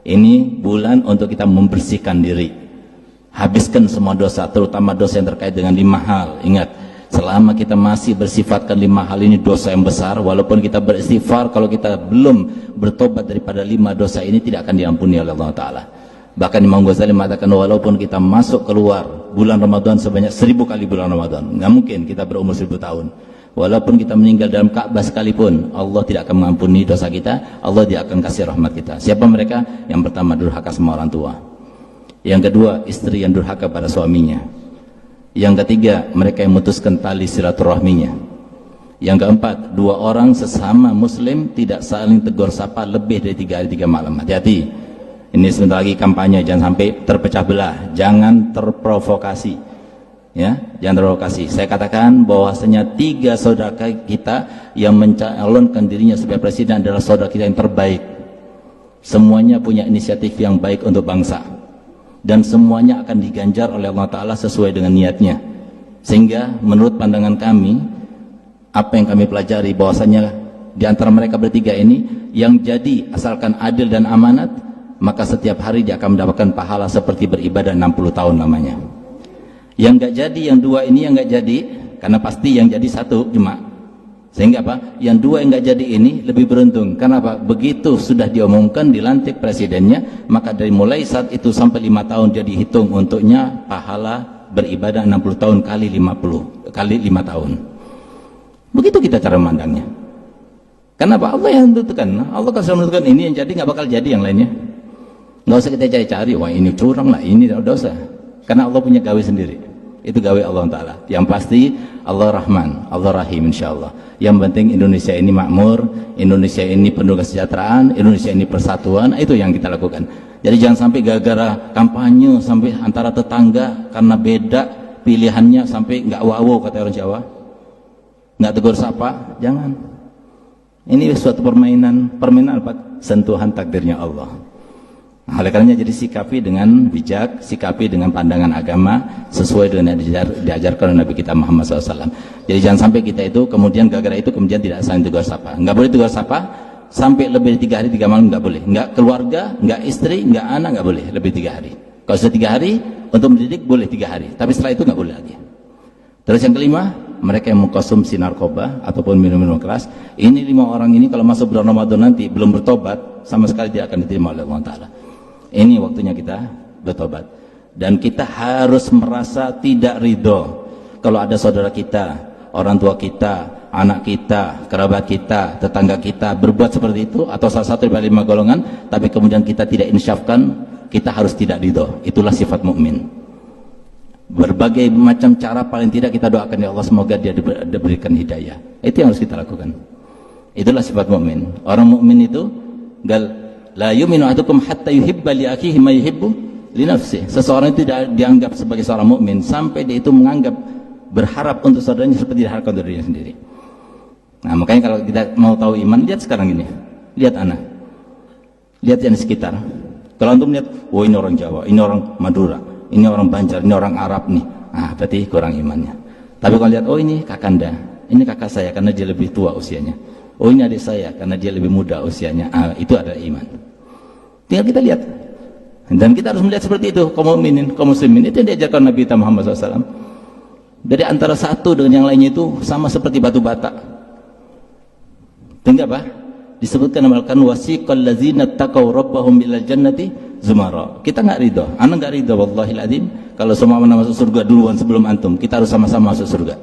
Ini bulan untuk kita membersihkan diri, habiskan semua dosa, terutama dosa yang terkait dengan 5 hal. Ingat, selama kita masih bersifatkan 5 hal ini dosa yang besar, walaupun kita beristighfar, kalau kita belum bertobat daripada 5 dosa ini, tidak akan diampuni oleh Allah Ta'ala. Bahkan Imam Ghazali mengatakan, walaupun kita masuk keluar bulan Ramadan sebanyak 1000 kali bulan Ramadan, nggak mungkin kita berumur 1000 tahun. Walaupun kita meninggal dalam Ka'bah sekalipun, Allah tidak akan mengampuni dosa kita, Allah tidak akan kasih rahmat kita. Siapa mereka? Yang pertama, durhaka sama orang tua. Yang kedua, istri yang durhaka pada suaminya. Yang ketiga, mereka yang memutuskan tali silaturahminya. Yang keempat, 2 orang sesama muslim tidak saling tegur sapa lebih dari 3 hari 3 malam. Hati-hati, ini sebentar lagi kampanye, jangan sampai terpecah belah, jangan terprovokasi. Ya, jangan terprovokasi. Saya katakan bahwasanya 3 saudara kita yang mencalonkan dirinya sebagai presiden adalah saudara kita yang terbaik. Semuanya punya inisiatif yang baik untuk bangsa, dan semuanya akan diganjar oleh Allah Ta'ala sesuai dengan niatnya. Sehingga menurut pandangan kami, apa yang kami pelajari bahwasanya di antara mereka bertiga ini, yang jadi asalkan adil dan amanat, maka setiap hari dia akan mendapatkan pahala seperti beribadah 60 tahun namanya. Yang nggak jadi, yang 2 ini yang nggak jadi, karena pasti yang jadi 1 cuma. Sehingga apa? Yang 2 yang nggak jadi ini lebih beruntung. Karena apa? Begitu sudah diumumkan, dilantik presidennya, maka dari mulai saat itu sampai 5 tahun dia dihitung untuknya pahala beribadah 60 tahun kali 50 kali 5 tahun. Begitu kita cara memandangnya. Kenapa? Allah yang menentukan. Allah kalau sudah menentukan ini yang jadi, nggak bakal jadi yang lainnya. Nggak usah kita cari-cari, wah ini curang lah, ini tidak usah. Karena Allah punya gawe sendiri. Itu gawe Allah Ta'ala. Yang pasti Allah Rahman, Allah Rahim, insyaAllah. Yang penting Indonesia ini makmur, Indonesia ini penuh kesejahteraan, Indonesia ini persatuan. Itu yang kita lakukan. Jadi jangan sampai gara-gara kampanye sampai antara tetangga karena beda pilihannya sampai nggak wow kata orang Jawa, nggak tegur sapa. Jangan. Ini suatu permainan apa? Sentuhan takdirnya Allah. Oleh karenanya jadi sikapi dengan bijak, sikapi dengan pandangan agama sesuai dengan yang diajarkan oleh Nabi kita Muhammad SAW. Jadi jangan sampai kita itu kemudian gara-gara itu kemudian tidak saling tegur sapa. Nggak boleh tegur sapa sampai lebih dari 3 hari 3 malam, nggak boleh. Nggak keluarga, nggak istri, nggak anak, nggak boleh lebih 3 hari. Kalau sudah 3 hari untuk mendidik boleh 3 hari, tapi setelah itu nggak boleh lagi. Terus yang kelima, mereka yang mengkonsumsi narkoba ataupun minum-minum keras. Ini 5 orang ini kalau masuk bulan Ramadan nanti belum bertobat, sama sekali tidak akan diterima oleh Allah Ta'ala. Ini waktunya kita bertobat, dan kita harus merasa tidak ridho kalau ada saudara kita, orang tua kita, anak kita, kerabat kita, tetangga kita berbuat seperti itu, atau salah satu dari 5 golongan, tapi kemudian kita tidak insyafkan. Kita harus tidak ridho. Itulah sifat mukmin. Berbagai macam cara, paling tidak kita doakan, ya Allah semoga dia diberikan hidayah. Itu yang harus kita lakukan. Itulah sifat mukmin. Orang mukmin itu la yu'minu ahadukum hatta yuhibba li akhihi ma yuhibbu li nafsihi. Seseorang itu tidak dianggap sebagai seorang mukmin sampai dia itu menganggap, berharap untuk saudaranya seperti diharapkan untuk dirinya sendiri. Nah, makanya kalau kita mau tahu iman, lihat sekarang ini. Lihat anak. Lihat yang di sekitar. Kalau antum lihat, oh ini orang Jawa, ini orang Madura, ini orang Banjar, ini orang Arab nih. Ah, berarti kurang imannya. Tapi kalau lihat, oh ini kakanda, ini kakak saya karena dia lebih tua usianya. Oh ini adik saya karena dia lebih muda usianya. Ah, itu adalah iman. Tinggal kita lihat, dan kita harus melihat seperti itu. Kaum mukminin, kaum muslimin, itu yang diajarkan Nabi kita Muhammad SAW. Dari antara satu dengan yang lainnya itu sama seperti batu bata. Tinggal apa? Disebutkan amalkan wasiqal ladzina taqaw rabbahum ilal jannati zumara. Kita nggak ridho, anak nggak ridho, wallahil adzim. Kalau semua masuk surga duluan sebelum antum, kita harus sama-sama masuk surga.